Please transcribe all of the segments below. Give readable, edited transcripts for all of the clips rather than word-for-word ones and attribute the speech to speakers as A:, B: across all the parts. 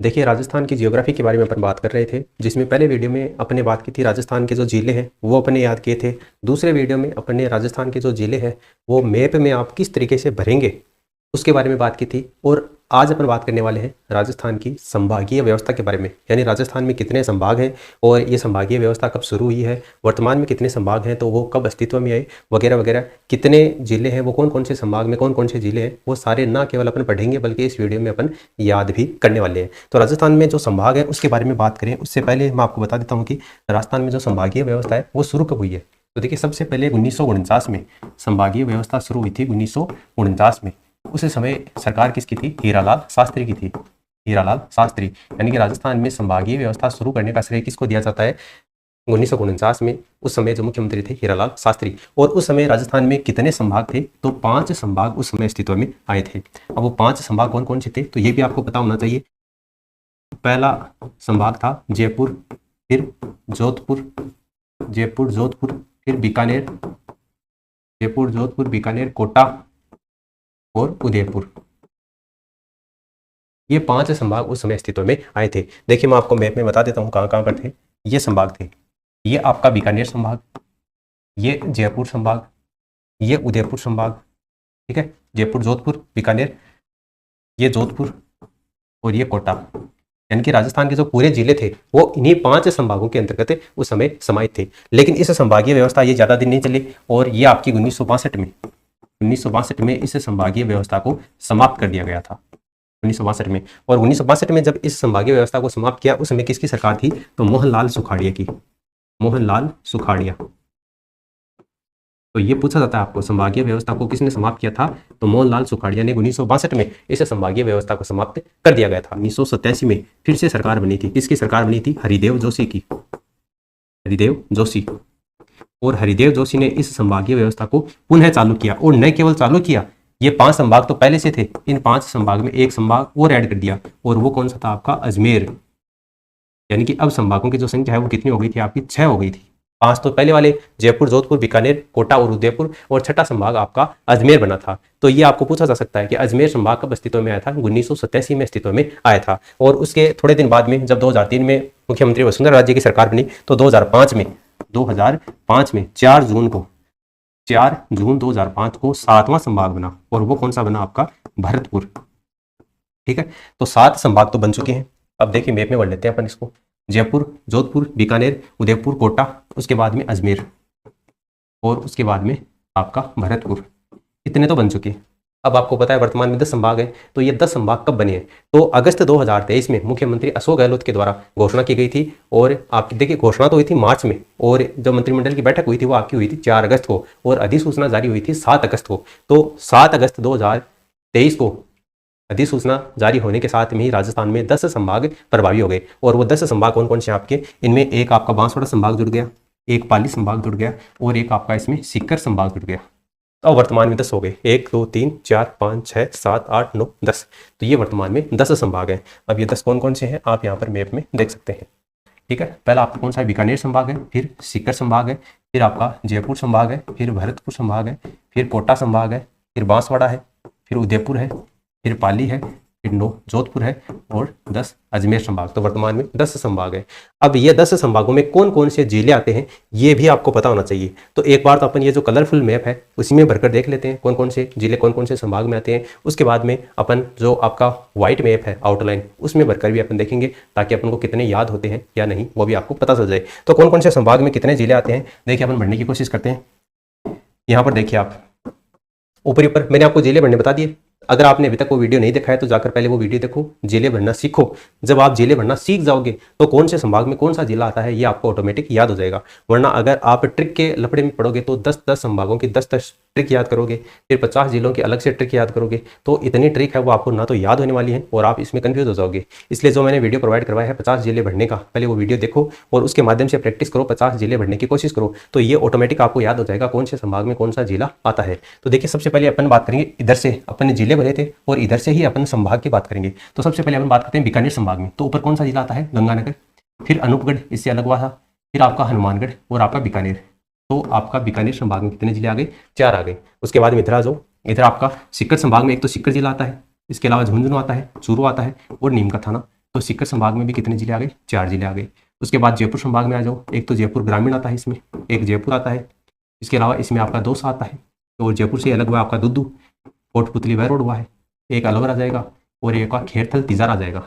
A: देखिए, राजस्थान की जियोग्राफी के बारे में अपन बात कर रहे थे, जिसमें पहले वीडियो में अपने बात की थी राजस्थान के जो ज़िले हैं वो अपने याद किए थे। दूसरे वीडियो में अपने राजस्थान के जो ज़िले हैं वो मैप में आप किस तरीके से भरेंगे उसके बारे में बात की थी। और आज अपन बात करने वाले हैं राजस्थान की संभागीय व्यवस्था के बारे में, यानी राजस्थान में कितने संभाग हैं और ये संभागीय व्यवस्था कब शुरू हुई है, वर्तमान में कितने संभाग हैं, तो वो कब अस्तित्व में आए, वगैरह वगैरह, कितने जिले हैं, वो कौन कौन से संभाग में कौन कौन से जिले हैं, वो सारे ना केवल अपन पढ़ेंगे बल्कि इस वीडियो में अपन याद भी करने वाले हैं। तो राजस्थान में जो संभाग है उसके बारे में बात करें उससे पहले मैं आपको बता देता हूँ कि राजस्थान में जो संभागीय व्यवस्था है वो शुरू कब हुई है। तो देखिए, सबसे पहले 1949 में संभागीय व्यवस्था शुरू हुई थी। 1949 में उस समय सरकार किसकी थी? हीरालाल शास्त्री की थी। हीरालाल शास्त्री, यानी कि राजस्थान में संभागीय व्यवस्था शुरू करने का श्रेय किसको दिया जाता है? 1949 में उस समय जो मुख्यमंत्री थे हीरालाल शास्त्री। और उस समय राजस्थान में कितने संभाग थे? तो 5 संभाग उस समय अस्तित्व में आए थे। अब वो 5 संभाग कौन कौन से थे तो ये भी आपको पता होना चाहिए। पहला संभाग था जयपुर, फिर जोधपुर, जयपुर जोधपुर, फिर बीकानेर, जयपुर जोधपुर बीकानेर, कोटा और उदयपुर। ये 5 संभाग उस समय अस्तित्व में आए थे। देखिए, मैं आपको मैप में बता देता हूँ कहाँ कहाँ पर थे। ये संभाग थे, ये आपका बीकानेर संभाग, ये जयपुर संभाग, ये उदयपुर संभाग, ठीक है, जयपुर जोधपुर बीकानेर, ये जोधपुर और ये कोटा। यानी कि राजस्थान के जो पूरे जिले थे वो इन्हीं 5 संभागों के अंतर्गत उस समय समाहित थे। लेकिन इस संभागीय व्यवस्था ये ज़्यादा दिन नहीं चली और ये आपकी 1962 में इस संभागीय व्यवस्था को समाप्त कर दिया गया था। 1962 में। और 1962 में जब इस संभागीय व्यवस्था को समाप्त किया उस समय किसकी सरकार थी? तो मोहनलाल सुखाड़िया की। मोहनलाल सुखाड़िया। तो ये पूछा जाता है आपको, संभागीय व्यवस्था को किसने समाप्त किया था? तो मोहनलाल सुखाड़िया ने 1962 में इस संभागीय व्यवस्था को समाप्त कर दिया गया था। 1987 में फिर से सरकार बनी थी। किसकी सरकार बनी थी? हरिदेव जोशी की। हरिदेव जोशी। और हरिदेव जोशी ने इस संभागीय व्यवस्था को पुनः चालू किया। और न केवल चालू किया, ये 5 संभाग तो पहले से थे, इन 5 संभाग में एक संभाग और ऐड कर दिया। और वो कौन सा था? आपका अजमेर। यानी कि अब संभागों की जो संख्या है वो कितनी हो गई थी? आपकी 6 हो गई थी। 5 तो पहले वाले जयपुर, जोधपुर, बीकानेर, कोटा और उदयपुर, और छठा संभाग आपका अजमेर बना था। तो ये आपको पूछा जा सकता है कि अजमेर संभाग कब अस्तित्व में आया था? 1987 में अस्तित्व में आया था। और उसके थोड़े दिन बाद में जब 2003 में मुख्यमंत्री वसुंधरा राजे की सरकार बनी तो 2005 में 4 जून 2005 को 7वां संभाग बना। और वो कौन सा बना? आपका भरतपुर। ठीक है, तो 7 संभाग तो बन चुके हैं। अब देखिए, मैप में पढ़ लेते हैं अपन इसको। जयपुर, जोधपुर, बीकानेर, उदयपुर, कोटा, उसके बाद में अजमेर और उसके बाद में आपका भरतपुर। इतने तो बन चुके हैं। अब आपको पता है वर्तमान में 10 संभाग हैं। तो ये 10 संभाग कब बने हैं? तो अगस्त 2023 में मुख्यमंत्री अशोक गहलोत के द्वारा घोषणा की गई थी। और आपकी देखिए, घोषणा तो हुई थी मार्च में और जो मंत्रिमंडल की बैठक हुई थी वो आपकी हुई थी 4 अगस्त को और अधिसूचना जारी हुई थी 7 अगस्त को। तो 7 अगस्त 2023 को अधिसूचना जारी होने के साथ में ही राजस्थान में 10 संभाग प्रभावी हो गए। और वो 10 संभाग कौन कौन से आपके? इनमें एक आपका बांसवाड़ा संभाग जुड़ गया, एक पाली संभाग जुड़ गया और एक आपका इसमें सीकर संभाग जुड़ गया। अब वर्तमान में 10 हो गए। 1 2 3 4 5 6 7 8 9 10। तो ये वर्तमान में 10 संभाग हैं। अब ये 10 कौन कौन से हैं आप यहाँ पर मैप में देख सकते हैं। ठीक है, पहला आपका कौन सा है? बीकानेर संभाग है, फिर सीकर संभाग है, फिर आपका जयपुर संभाग है, फिर भरतपुर संभाग है, फिर कोटा संभाग है, फिर बांसवाड़ा है, फिर उदयपुर है, फिर पाली है, फिर 9 जोधपुर है और 10 अजमेर संभाग। तो वर्तमान में 10 संभाग है। अब ये 10 संभागों में कौन कौन से जिले आते हैं ये भी आपको पता होना चाहिए। तो एक बार तो अपन ये जो कलरफुल मैप है उसी में भरकर देख लेते हैं कौन कौन से जिले कौन कौन से संभाग में आते हैं। उसके बाद में अपन जो आपका व्हाइट मैप है आउटलाइन उसमें भरकर भी अपन देखेंगे ताकि अपन को कितने याद होते हैं या नहीं वो भी आपको पता चल जाए। तो कौन कौन से संभाग में कितने जिले आते हैं देखिए, अपन बढ़ने की कोशिश करते हैं। यहाँ पर देखिए, आप ऊपर ऊपर मैंने आपको जिले भरने बता दिए। अगर आपने अभी तक वो वीडियो नहीं देखा है तो जाकर पहले वो वीडियो देखो, जिले भरना सीखो। जब आप जिले भरना सीख जाओगे तो कौन से संभाग में कौन सा जिला आता है ये आपको ऑटोमेटिक याद हो जाएगा। वरना अगर आप ट्रिक के लफड़े में पढ़ोगे तो 10-10 संभागों की 10-10 ट्रिक याद करोगे, फिर 50 जिलों की अलग से ट्रिक याद करोगे तो इतनी ट्रिक है वो आपको ना तो याद होने वाली है और आप इसमें कन्फ्यूज हो जाओगे। इसलिए जो मैंने वीडियो प्रोवाइड करवाया है 50 जिले भरने का, पहले वो वीडियो देखो और उसके माध्यम से प्रैक्टिस करो, 50 जिले भरने की कोशिश करो तो ये ऑटोमेटिक आपको याद हो जाएगा कौन से संभाग में कौन सा जिला आता है। तो देखिए, सबसे पहले अपन बात करेंगे इधर से, अपन ने जिले भरे थे और इधर से ही अपन संभाग की बात करेंगे। तो सबसे पहले अपन बात करते हैं बीकानेर संभाग में। तो ऊपर कौन सा जिला आता है? गंगानगर, फिर अनूपगढ़ इससे अलग हुआ था, फिर आपका हनुमानगढ़ और आपका बीकानेर। तो आपका बीकानेर संभाग में कितने जिले आ गए? 4 आ गए। उसके बाद में इधर आ जाओ, इधर आपका सीकर संभाग में एक तो सीकर जिला आता है, इसके अलावा झुंझुनू आता है, चूरू आता है और नीम का थाना तो सीकर संभाग में भी कितने जिले आ गए, 4 जिले आ गए। उसके बाद जयपुर संभाग में आ जाओ, एक तो जयपुर ग्रामीण आता है, इसमें एक जयपुर आता है, इसके अलावा इसमें आपका दौसा आता है, और जयपुर से अलग हुआ आपका दुद्दू, कोटपुतली वह रोड हुआ है, एक अलवर आ जाएगा, और एक का खेरथल तिजार आ जाएगा।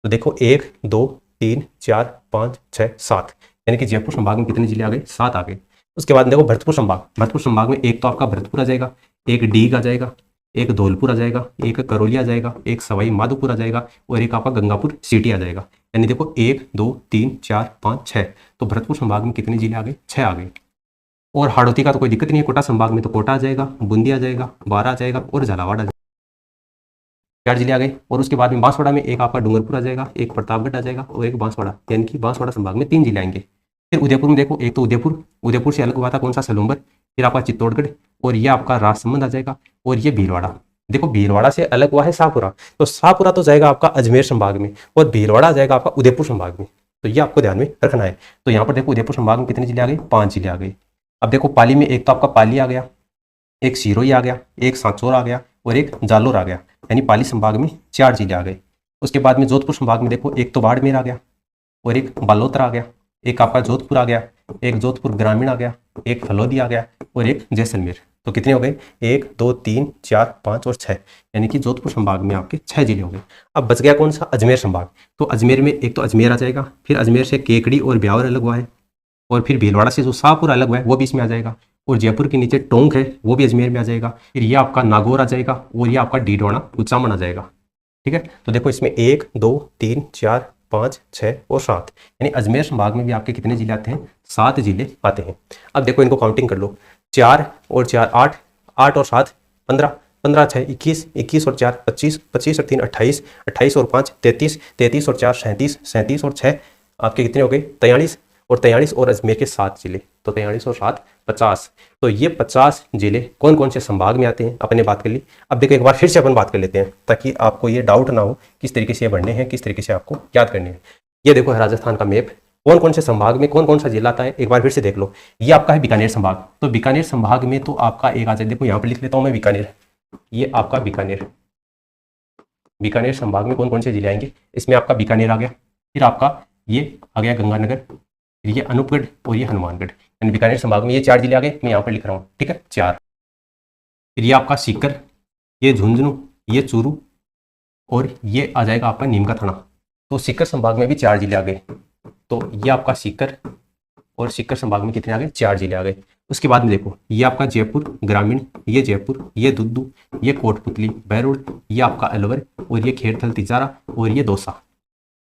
A: तो देखो 1 2 3 4 5 6 7, यानी कि जयपुर संभाग में कितने जिले आ गए, 7 आ गए। उसके बाद देखो भरतपुर संभाग, भरतपुर संभाग में एक तो आपका भरतपुर आ जाएगा, एक डीग आ जाएगा, एक धौलपुर आ जाएगा, एक करौली आ जाएगा, एक सवाई माधोपुर आ जाएगा, और एक आपका गंगापुर सिटी आ जाएगा। यानी देखो 1 2 3 4 5 6, तो भरतपुर संभाग में कितने जिले आ गए, 6 आ गए। और हाड़ौती का तो कोई दिक्कत नहीं है, कोटा संभाग में तो कोटा आ जाएगा, बूंदी आ जाएगा, बारा आ जाएगा, और झालावाड़ आ जाएगा, 4 जिले आ गए। और उसके बाद में बांसवाड़ा में एक आपका डूंगरपुर आ जाएगा, एक प्रतापगढ़ आ जाएगा, और एक बांसवाड़ा, यानी कि बांसवाड़ा संभाग में 3 जिले आएंगे। फिर उदयपुर में देखो, एक तो उदयपुर से अलग हुआ था कौन सा, सलूम्बर, फिर आपका चित्तौड़गढ़, और ये आपका राजसमंद आ जाएगा, और ये भीलवाड़ा। देखो भीलवाड़ा से अलग हुआ है शाहपुरा, तो शाहपुरा तो जाएगा आपका अजमेर संभाग में, और भीलवाड़ा जाएगा आपका उदयपुर संभाग में। तो ये आपको ध्यान में रखना है। तो यहाँ पर देखो उदयपुर संभाग में कितने जिले आ गए, 5 जिले आ गए। अब देखो पाली में एक तो आपका पाली आ गया, एक सिरोही आ गया, एक सांचौर आ गया, और एक जालोर आ गया, यानी पाली संभाग में 4 जिले आ गए। उसके बाद में जोधपुर संभाग में देखो, एक तो बाड़मेर आ गया, और एक बालोतर आ गया, एक आपका जोधपुर आ गया, एक जोधपुर ग्रामीण आ गया, एक फलोदी आ गया, और एक जैसलमेर। तो कितने हो गए, 1 2 3 4 5 और 6, यानी कि जोधपुर संभाग में आपके 6 जिले हो गए। अब बच गया कौन सा, अजमेर संभाग। तो अजमेर में एक तो अजमेर आ जाएगा, फिर अजमेर से केकड़ी और ब्यावर अलग हुआ है, और फिर भीलवाड़ा से जो शाहपुर अलग हुआ है वो भी इसमें आ जाएगा, और जयपुर के नीचे टोंक है वो भी अजमेर में आ जाएगा। फिर ये आपका नागौर आ जाएगा, और ये आपका डीडवाना कुचामन आ जाएगा। ठीक है, तो देखो इसमें 1 2 3 4 5 6 और 7, यानी अजमेर संभाग में भी आपके कितने जिले आते हैं, 7 जिले आते हैं। अब देखो इनको काउंटिंग कर लो, 4 और 4 8, 8 और 7 15, 15 6 21, 21 और 4 25, 25 और 3 28, 28 और 5 33, 33 और 4 37, 37 और 6 आपके कितने हो गए, 43, और 43 और अजमेर के 7 जिले, तो 43 और 7 50। तो ये 50 जिले कौन कौन से संभाग में आते हैं अपने बात कर ली। अब देखो एक बार फिर से अपन बात कर लेते हैं, ताकि आपको ये डाउट ना हो किस तरीके से ये बढ़ने हैं, किस तरीके से आपको याद करने हैं। ये देखो है राजस्थान का मैप, कौन कौन से संभाग में कौन कौन सा जिला आता है, एक बार फिर से देख लो। ये आपका है बीकानेर संभाग, तो बीकानेर संभाग में तो आपका एक आ जाए, देखो यहाँ पर लिख लेता हूँ मैं बीकानेर, ये आपका बीकानेर, बीकानेर संभाग में कौन कौन से जिले आएंगे, इसमें आपका बीकानेर आ गया, फिर आपका ये आ गया गंगानगर, ये अनूपगढ़, और ये हनुमानगढ़, यानी बीकानेर संभाग में ये 4 जिले आ गए, मैं यहाँ पर लिख रहा हूँ, ठीक है 4। फिर ये आपका सीकर, ये झुंझुनू, ये चूरू, और ये आ जाएगा आपका नीम का थाना। तो सीकर संभाग में भी 4 जिले आ गए, तो ये आपका सीकर, और सीकर संभाग में कितने आ गए, 4 जिले आ गए। उसके बाद में देखो ये आपका जयपुर ग्रामीण, ये जयपुर, ये दुद्दू, ये कोटपुतली बहरोड, ये आपका अलवर, और ये खेरथल तिजारा, और ये दौसा।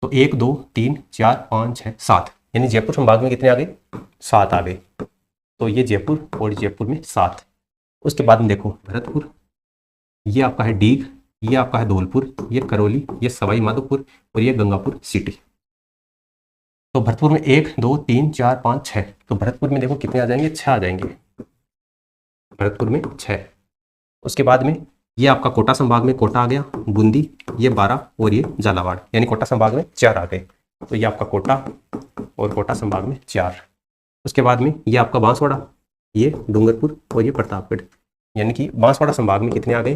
A: तो 1 2 3 4 5 6 7, यानी जयपुर संभाग में कितने आ गए, 7 आ गए। तो ये जयपुर, और जयपुर में 7। उसके बाद में देखो भरतपुर, ये आपका है डीग, ये आपका है धौलपुर, ये करौली, ये सवाई माधोपुर, और ये गंगापुर सिटी। तो भरतपुर में 1 2 3 4 5 6, तो भरतपुर में देखो कितने आ जाएंगे, 6 आ जाएंगे, भरतपुर में 6। उसके बाद में ये आपका कोटा संभाग में कोटा आ गया, बूंदी, ये 12, और ये झालावाड़, यानी कोटा संभाग में 4 आ गए। तो ये आपका कोटा, और कोटा संभाग में 4। उसके बाद में ये आपका बांसवाड़ा, ये डूंगरपुर, और ये प्रतापगढ़, यानी कि बांसवाड़ा संभाग में कितने आ गए,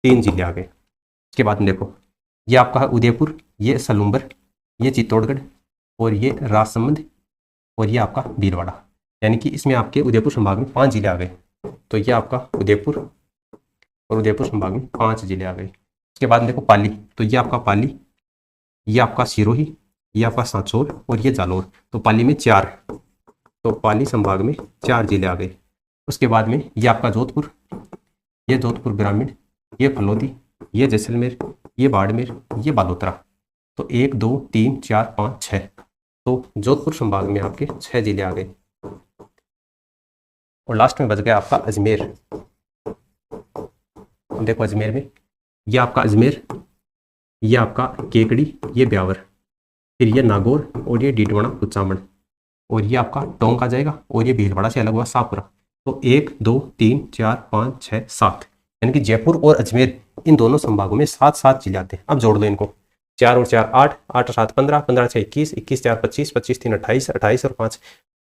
A: 3 जिले आ गए। उसके बाद में देखो ये आपका है उदयपुर, ये सलूम्बर, ये चित्तौड़गढ़, और ये राजसमंद, और ये आपका भीलवाड़ा, यानी कि इसमें आपके उदयपुर संभाग में 5 जिले आ गए। तो ये आपका उदयपुर, और उदयपुर संभाग में 5 जिले आ गए। उसके बाद में देखो पाली, तो ये आपका पाली, ये आपका सिरोही, ये आपका सांचौर, और ये जालोर। तो पाली में 4, तो पाली संभाग में 4 जिले आ गए। उसके बाद में ये आपका जोधपुर, ये जोधपुर ग्रामीण, ये फलोदी, ये जैसलमेर, ये बाड़मेर, ये बालोतरा। तो 1 2 3 4 5 6, तो जोधपुर संभाग में आपके 6 जिले आ गए। और लास्ट में बच गया आपका अजमेर। देखो अजमेर में ये आपका अजमेर, ये आपका केकड़ी, ये ब्यावर, फिर ये नागौर, और ये डीडवाना कुचामन, और ये आपका टोंक आ जाएगा, और ये भीलवाड़ा से अलग हुआ शाहपुरा। तो 1 2 3 4 5 6 7, यानी कि जयपुर और अजमेर इन दोनों संभागों में 7 जिले आते हैं। अब जोड़ दो इनको, 4 और 4 8, 8 और 7 15, 15 6 21, 21 4 25, 25 3 28, 28 और 5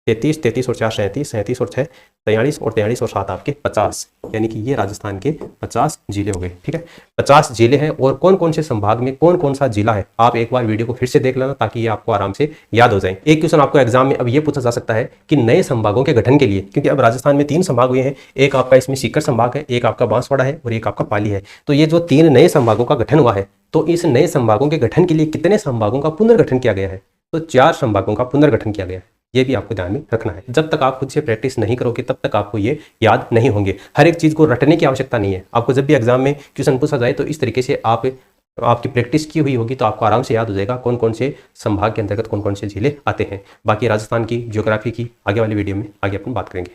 A: 33, 33 और 4 37, 37 और 6 43 और 43 और 7 आपके 50, यानी कि ये राजस्थान के 50 जिले हो गए। ठीक है, 50 जिले हैं और कौन कौन से संभाग में कौन कौन सा जिला है, आप एक बार वीडियो को फिर से देख लेना ताकि ये आपको आराम से याद हो जाए। एक क्वेश्चन आपको एग्जाम में अब ये पूछा जा सकता है कि नए संभागों के गठन के लिए, क्योंकि अब राजस्थान में 3 संभाग हुए हैं, एक आपका इसमें सीकर संभाग है, एक आपका बांसवाड़ा है और एक आपका पाली है। तो ये जो 3 नए संभागों का गठन हुआ है, तो इस नए संभागों के गठन के लिए कितने संभागों का पुनर्गठन किया गया है? तो 4 संभागों का पुनर्गठन किया गया है। ये भी आपको ध्यान में रखना है। जब तक आप खुद से प्रैक्टिस नहीं करोगे तब तक आपको ये याद नहीं होंगे। हर एक चीज़ को रटने की आवश्यकता नहीं है। आपको जब भी एग्जाम में क्वेश्चन पूछा जाए तो इस तरीके से आपकी प्रैक्टिस की हुई होगी तो आपको आराम से याद हो जाएगा कौन कौन से संभाग के अंतर्गत कौन कौन से जिले आते हैं। बाकी राजस्थान की ज्योग्राफी की आगे वाली वीडियो में आगे अपन बात करेंगे।